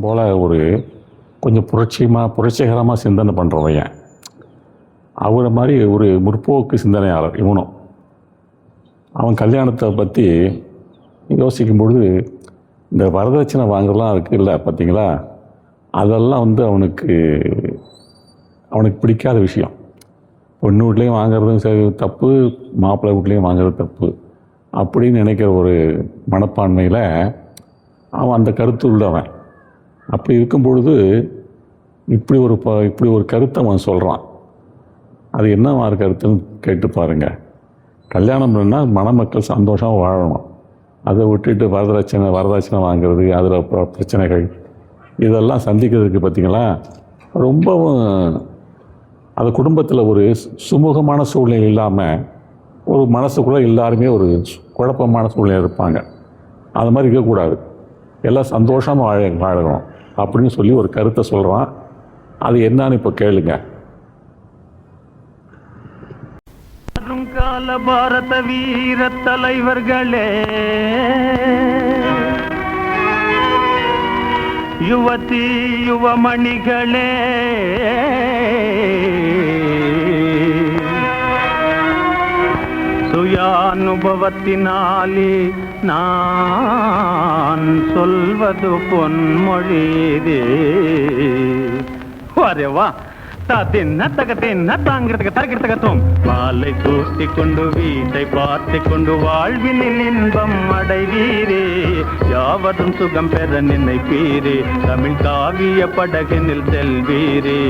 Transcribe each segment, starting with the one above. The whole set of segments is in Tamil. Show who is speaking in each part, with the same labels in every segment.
Speaker 1: போல் ஒரு கொஞ்சம் புரட்சிகரமாக சிந்தனை பண்ணுறவையன். அவரை மாதிரி ஒரு முற்போக்கு சிந்தனையாளர் இவனும். அவன் கல்யாணத்தை பற்றி யோசிக்கும் பொழுது இந்த வரதட்சணை வாங்கலாம் இருக்குல்ல பார்த்தீங்களா, அதெல்லாம் அவனுக்கு பிடிக்காத விஷயம். பொண்ணு வீட்லேயும் வாங்குறதும் சரி தப்பு, மாப்பிள்ளை வீட்லேயும் வாங்குறது தப்பு அப்படின்னு நினைக்கிற ஒரு மனப்பான்மையில் அவன் அந்த கருத்து உள்ளவன். அப்படி இருக்கும் பொழுது இப்படி ஒரு கருத்தை அவன் சொல்கிறான். அது என்னவா கருத்துன்னு கேட்டு பாருங்கள். கல்யாணம் பண்ணா மணமக்கள் சந்தோஷமாக வாழணும். அதை விட்டுட்டு வரதட்சணை வாங்கிறது, அதில் பிரச்சனைகள் இதெல்லாம் சந்திக்கிறதுக்கு பார்த்தீங்களா, ரொம்பவும் அது குடும்பத்தில் ஒரு சுமூகமான சூழ்நிலை இல்லாமல் ஒரு மனசுக்குள்ளே எல்லாருமே ஒரு குழப்பமான சூழ்நிலை இருப்பாங்க. அது மாதிரி இருக்கக்கூடாது, எல்லாம் சந்தோஷமாக வாழணும் அப்படின்னு சொல்லி ஒரு கருத்தை சொல்கிறான். அது என்னன்னு இப்போ கேளுங்க.
Speaker 2: கால பாரத வீர தலைவர்களே, யுவதி யுவமணிகளே, சுயானுபவத்தினாலே நான் சொல்வது பொன்மொழிதே. வரவா தாங்கிறதுக்கு மாலை சூட்டிக் கொண்டு வீட்டை பார்த்து கொண்டு வாழ்வினில் இன்பம் அடைவீரே, யாவதும் சுகம் பெற நினைப்பீரே, தமிழ் காவிய படகினில் செல்வீரே.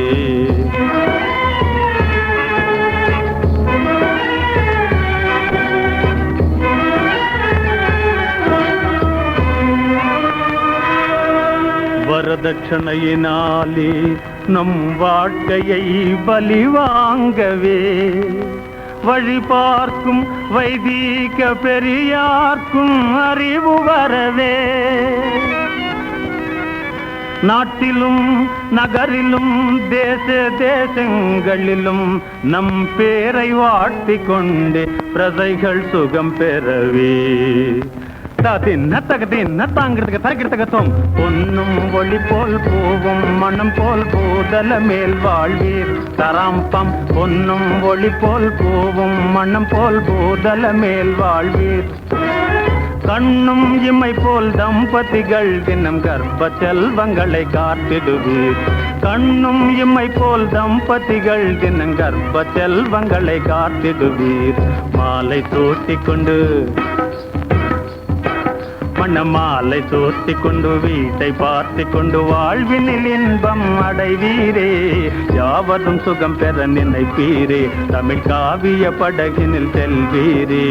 Speaker 2: வரதட்சணையினாலே நம் வாழ்க்கையை பலி வாங்கவே வழி பார்க்கும் வைதீக பெரியார்க்கும் அறிவு வரவே, நாட்டிலும் நகரிலும் தேசங்களிலும் நம் பேரை வாட்டிக் கொண்டே பிரஜைகள் சுகம் பெறவே, தாங்கிறதுக்கு பொன்னும் ஒளி போல் பூவும் மனம் போல் பூதல மேல் வாழ்வீர் தராம்பம். பொன்னும் ஒளி போல் பூவும் மனம் போல் பூதல மேல் வாழ்வீர். கண்ணும் இமை போல் தம்பதிகள் தினம் கர்ப்ப செல்வங்களை காத்திடுவீர். கண்ணும் இமை போல் தம்பதிகள் தினம் கர்ப்ப செல்வங்களை காத்திடுவீர். மாலை தூட்டிக் கொண்டு மணமாலை சூட்டிக் கொண்டு வீட்டை பார்த்து கொண்டு வாழ்வினில் இன்பம் அடைவீரே, யாவதும் சுகம் பெற நினைப்பீரே, தமிழ் காவிய படகினில் செல்வீரே.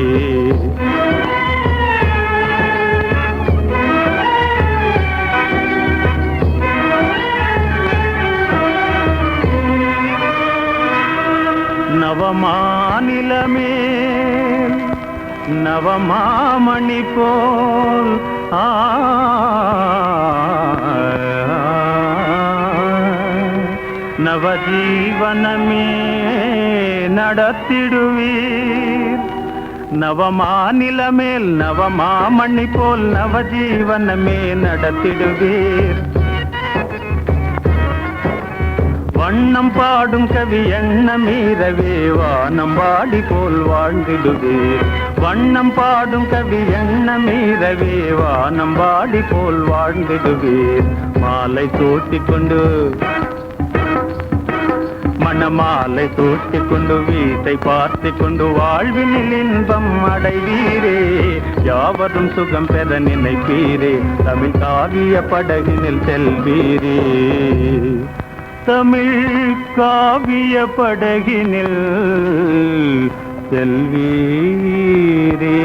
Speaker 2: நவமாநிலமே நவமாமணி போல் நவஜீவனமே நடத்திடுவீர். நவமாநிலமேல் நவமாமணி போல் நவஜீவனமே நடத்திடுவீர். வண்ணம் பாடும் கவி எண்ணமீரவே வானம் பாடி போல் வாழ்ந்திடுவீர். வண்ணம் பாடும் கவி எண்ணமீரவே வானம் பாடி போல் வாழ்ந்திடுவீர். மாலை சூட்டிக் கொண்டு மணமாலை சூட்டிக் கொண்டு வீட்டை பார்த்து கொண்டு வாழ்வினில் இன்பம் அடைவீரே, யாவதும் சுகம் பெற நினைப்பீரே, தமிழ் காவிய படகினில் செல்வீரே. தமிழ் காவிய படகினில் செல்வீரே.